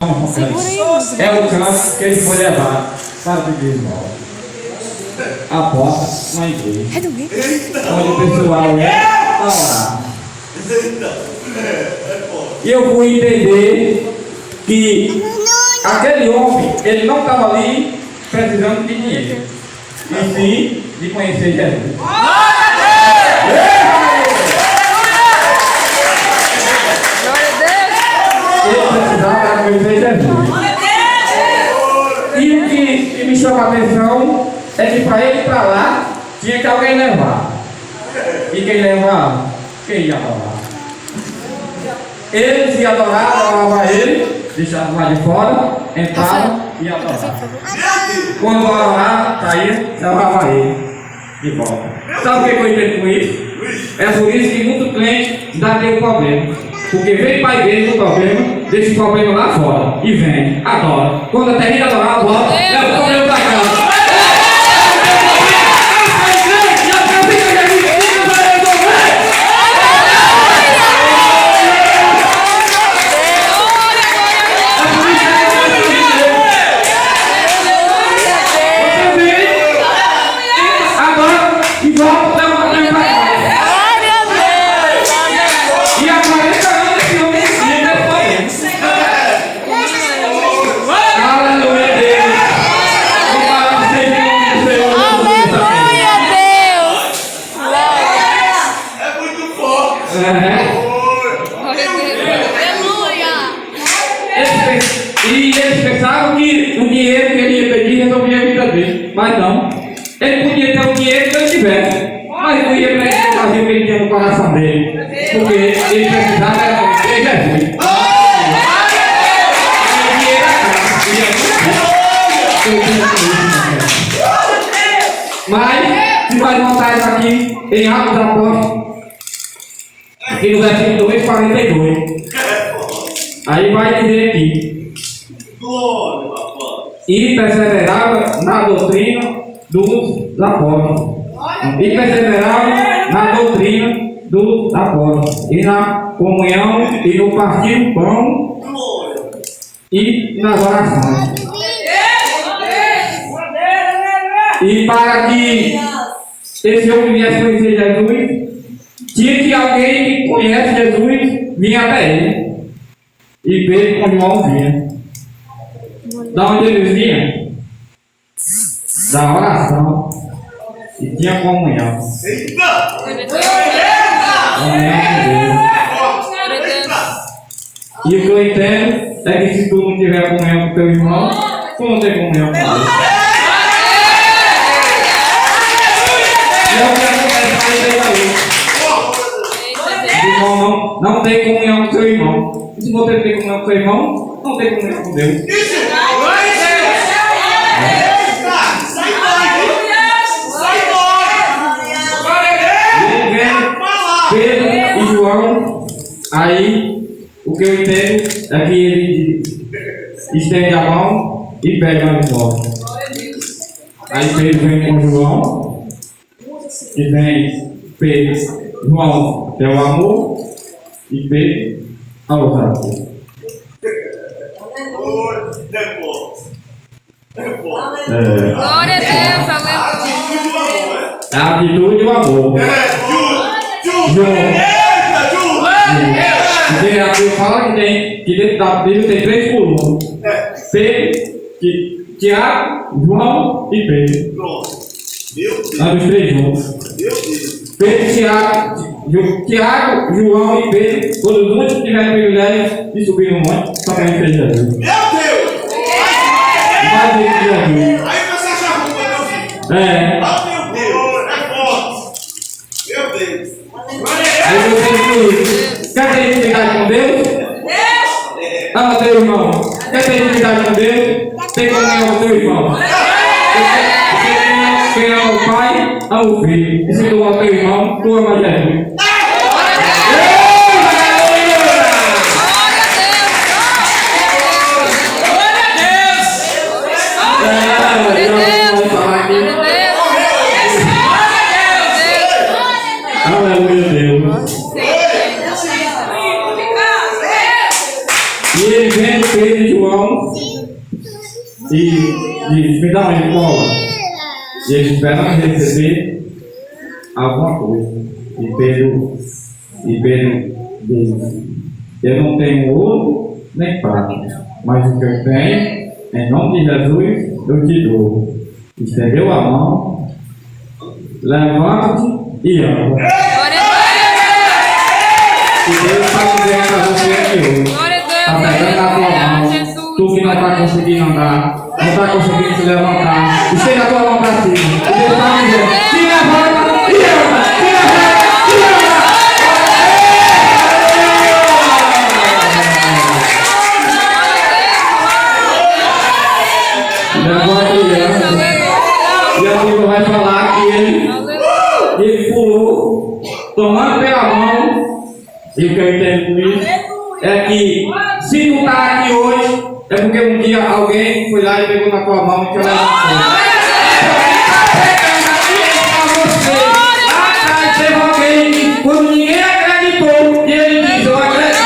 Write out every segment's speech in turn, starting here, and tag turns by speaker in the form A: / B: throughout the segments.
A: É o canto que ele foi levar para viver mal. A porta na igreja, onde o pessoal ia orar. E eu fui entender que aquele homem, ele não estava ali precisando de dinheiro, e sim de conhecer Jesus. Ele precisava conhecer Jesus. E o que me chama a atenção é que para ele ir para lá, tinha que alguém levar. E quem levava? Quem ia adorar? Eles iam adorar, adoravam ele, deixavam lá de fora, entravam e adoravam. Quando adoravam, saía, levava ele de volta. Sabe o que eu entendo com isso? É por isso que muito crente dá tem um problema. Porque vem para a igreja o problema, deixa o problema lá fora e vem, adora. Quando termina de adorar, volta, leva o problema para casa. E eles pensavam que o dinheiro que ele ia pedir resolvia a vida dele, mas não. Ele podia ter o dinheiro que ele tivesse, mas não ia fazer o que ele tinha no coração dele, porque ele precisava era conhecer Jesus. Mas, se nós voltarmos aqui em Atos dos Apóstolos, aqui no versículo 2:42, aí vai dizer aqui: e perseverava na doutrina dos apóstolos. E perseverava na doutrina dos apóstolos. E na comunhão, e no partir do pão, e nas orações. E para que esse homem viesse conhecer Jesus, tinha que alguém que conhece Jesus vinha até ele. E Pedro com João vinha. Da onde eles vinham? Da oração. E tinha comunhão. Comunhão com Deus. E o que eu entendo é que se tu não tiver comunhão com teu irmão, tu não tem comunhão com Deus. E é o que acontece aí. O irmão não tem comunhão com seu irmão. E se você não tem comunhão com seu irmão, não tem comunhão com Deus. Pedro e João, aí o que eu entendo é que ele estende a mão e pega a volta. Aí Pedro vem com João, e vem Pedro, João é o amor, e Pedro a outra coisa.
B: Glória a Deus, aleluia.
A: É a atitude e o amor. Porque a Bíblia fala que dentro da Bíblia tem 3 por 1. Pedro, Tiago, João e Pedro. Nós os 3 juntos. Pedro, Tiago, João e Pedro, quando os únicos tiveram privilégio de subir no monte, só que a gente fez Jesus.
C: Meu Deus! Aí você acha ruim, meu filho?
A: É.
C: Meu Deus! É forte! Meu Deus!
A: Aí você quer ter intimidade com Deus? Ama teu irmão. Quer ter intimidade com Deus? Tem comunhão com teu irmão. Quem ama o pai, ama o filho. E se tu ama teu irmão, tu ama Jesus. Aleluia, Deus. E ele vendo Pedro e João e me dá uma escola. E eles esperam receber alguma coisa. E Pedro diz: eu não tenho ouro nem prata, mas o que eu tenho, em nome de Jesus, eu te dou. Estendeu a mão, levanta-te e anda.
B: Glória
A: E Deus está dizendo para você aqui hoje. Está pegando na tua mão. Tu que não está conseguindo andar, não está conseguindo se levantar. Estenda a tua mão para cima. E Deus está dizendo: se levanta e anda. Se levanta e anda. Levanta e anda. E a Bíblia vai falar que ele pulou, tomando pela mão. E o que eu entendo com isso é que se tu está aqui hoje, é porque um dia alguém foi lá e pegou na tua mão e te levantou. Quando ninguém acreditou, e ele diz: eu acredito.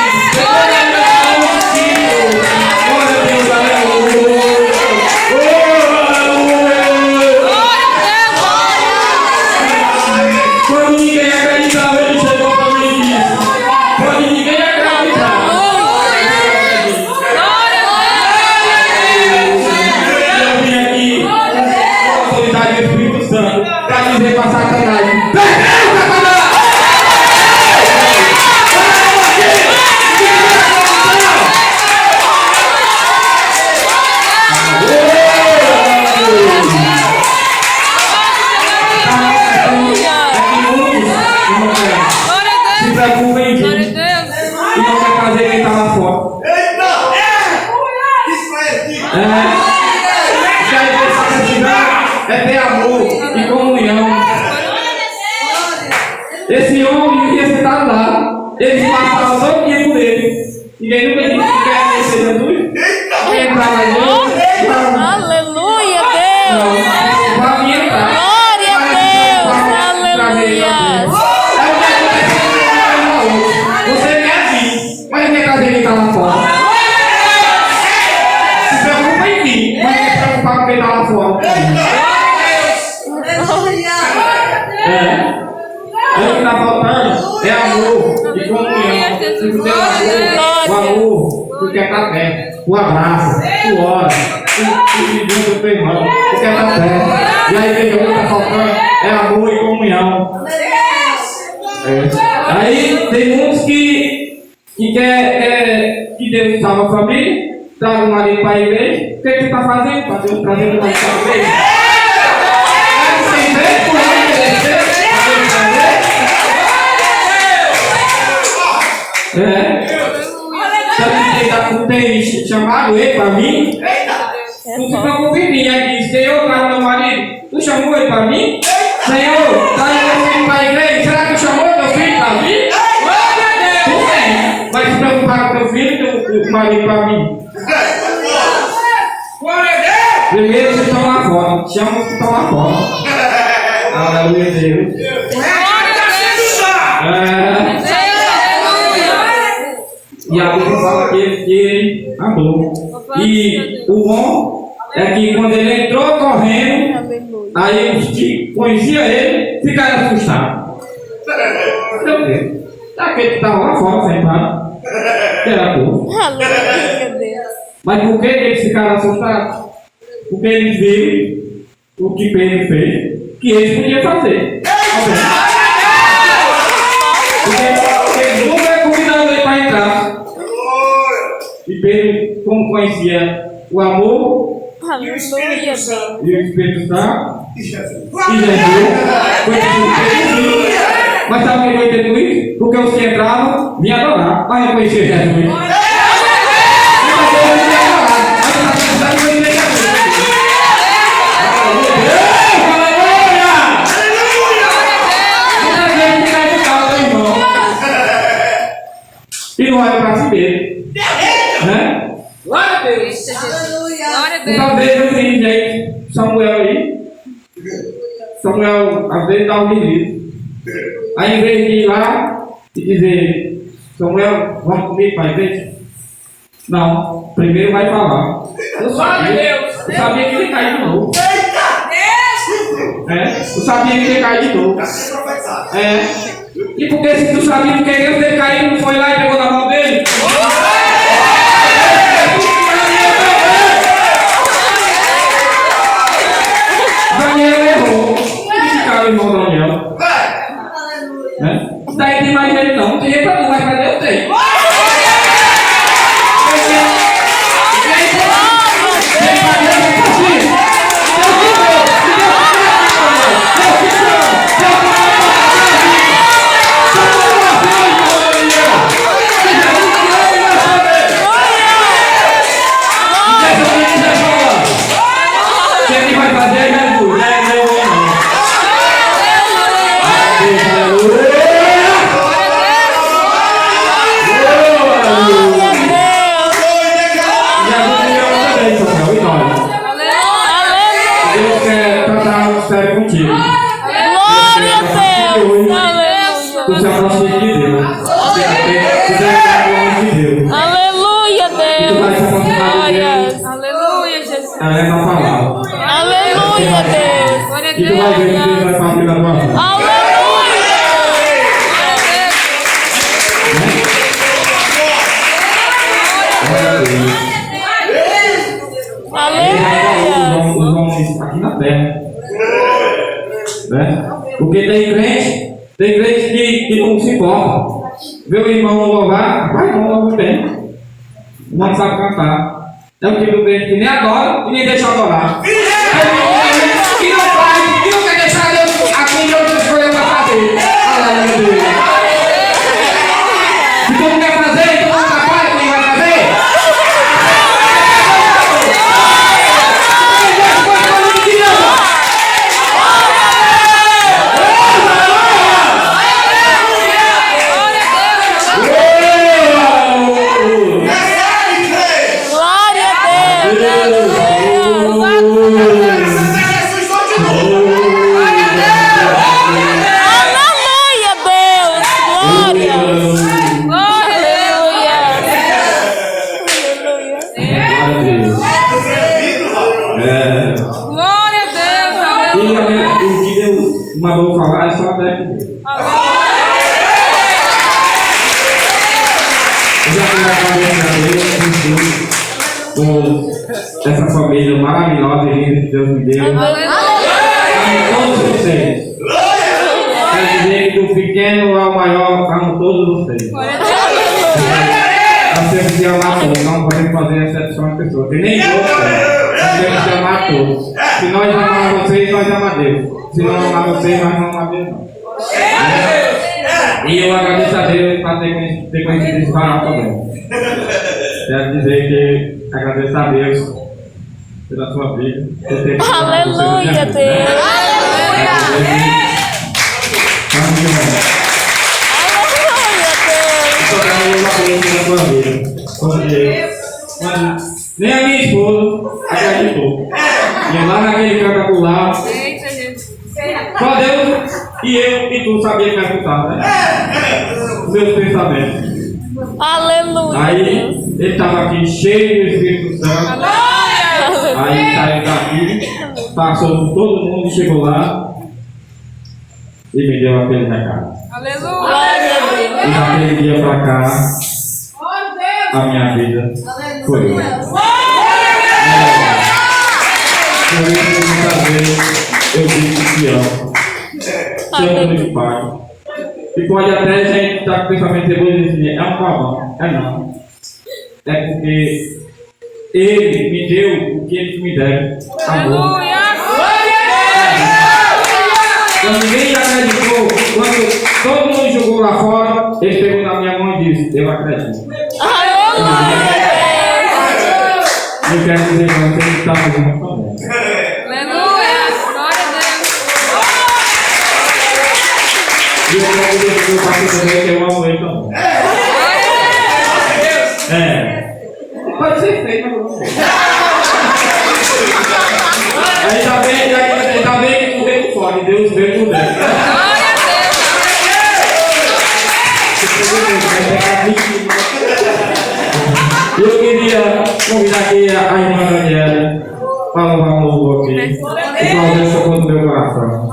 A: Quando ninguém acreditava, ele chegou para mim e disse: quando ninguém acreditava, eu vim aqui com a autoridade do Espírito Santo para dizer para Satanás: perdeu, Satanás! Se preocupa em vir e não quer fazer quem está lá fora. O que a gente precisa é ter amor e comunhão. Esse homem ia sentar lá, eles passavam todo dia por ele. Ninguém nunca disse que quer conhecer Jesus. Quem entrava lá,
B: Aleluia, Deus!
A: vai me entrar.
B: Glória a Deus! Aleluia!
A: Você quer vir, mas não quer trazer quem está lá fora. Se preocupa em vir, mas não quer se preocupar com quem está lá fora. Aí o que está faltando é amor e comunhão. Se você tem amor, o amor, tu quer estar perto. O abraço, o ora, o pedido do teu irmão, tu quer estar perto. E aí o que está faltando é amor e comunhão. Aí tem uns que quer que Deus salve a família, traga o marido para a igreja. O que tu está fazendo para Deus trazer o marido para a igreja? Tem vez por aí, tem chamado ele para mim? Não se preocupe em mim. Aí diz: Senhor, para meu marido, tu chamou ele para mim? Senhor, traz meu filho para a igreja. Será que tu chamou meu filho para mim? Tu tem. Vai se preocupar com teu filho e teu marido para mim. Primeiro vocês estão lá fora. Chama os que estão lá fora. Aleluia, Deus. E a Bíblia fala que ele andou. E o bom é que quando ele entrou correndo, aí os que conheciam ele ficaram assustados. Meu Deus, aquele que estava lá fora sentado, era povo.
B: Aleluia, Deus!
A: Mas por que eles ficaram assustados? Porque eles viram o que Pedro fez, que eles podiam fazer. Porque eles nunca convidaram ele para entrar. E Pedro, como conhecia o amor
B: Aleluia, Deus!
A: e o Espírito Santo, e Jesus, conhecia. Mas sabe o que eu entendo isso? Porque os que entravam vinham adorar, mas não conhecia Jesus. E não olha para si mesmo. Né? Glória a Deus.
B: Glória a Deus!
A: Talvez assim, gente, Samuel aí. Samuel, às vezes, dá um delírio. Aí, em vez de ir lá e dizer: Samuel, vamos comigo para a igreja? Não, primeiro vai falar. Eu sabia. Eu sabia que ele ia cair de novo. Eu sabia que ele ia cair de novo. E porque se tu sabia que Deus ter caído, não foi lá e pegou na mão dele? Daniel errou. E ficaram irmão do Daniel. Daí tem mais jeito não. Não tem jeito pra não, mas pra Deus tem. Tu se aproxima de Deus. Tu deve estar longe de Deus.
B: Aleluia,
A: E tu vai se
B: Deus.
A: aproximar de Deus.
B: Aleluia, Jesus.
A: Ela é na palavra.
B: Aleluia, Deus.
A: E tu vai ver que Deus vai partir da tua vida.
B: Aleluia. Aleluia.
A: Os homens aqui na terra. Né? Porque tem crente que não se importa. Vê o irmão louvar, vai não louva bem. Não sabe cantar. É o tipo do crente que nem adora e nem deixa adorar. Que não faz, que não quer deixar Deus aqui onde Deus escolheu para fazer. Aleluia, Deus. Se tu não quer fazer, então não trabalha, quem vai fazer?
B: Glória a Deus. Aleluia, Deus. Glória. Aleluia. Glória a Deus.
A: E o que Deus mandou falar é só até que eu já fui a cabeça com essa família maravilhosa e linda que Deus me deu. Amo todos vocês. Quer dizer que do pequeno ao maior, amo todos vocês. Nós temos que amar todos, não podemos fazer exceção às pessoas. Tem nem outro, nós temos que amar todos. Se nós amamos vocês, nós amamos a Deus. Se não amar vocês, nós não amamos a Deus. Não. E eu agradeço a Deus por ter conhecido esse canal também. Quero dizer que agradeço a Deus pela sua vida.
B: Aleluia, Deus.
A: Nem a minha esposa acreditou. E lá naquele canto lá, só Deus e eu e tu sabia que ia escutar, né? Meus pensamentos.
B: Aleluia.
A: Aí ele estava aqui cheio do Espírito Santo. Aí saiu daqui, passou por todo mundo, chegou lá e me deu aquele recado.
B: Glória a Deus.
A: E daquele dia pra cá, a minha vida foi outra. Por isso, muitas vezes, eu digo que amo. Que amo de pai. E pode até a gente estar com o pensamento depois e dizer, é um pavão. É não. É porque ele me deu o que ele me deu. Amor. Quando ninguém acreditou, quando todo mundo jogou lá fora, ele pegou na minha mão e disse, eu acredito.
B: Aleluia.
A: Eu quero dizer para você que está fazendo também. E eu quero dizer para o pastor também que eu amo ele também. Pode ser feito, mas não sei. Ainda bem que tu veio por fora e Deus veio por dentro. Eu queria convidar aqui a irmã Daniela para aqui. O prazer chegou no meu coração.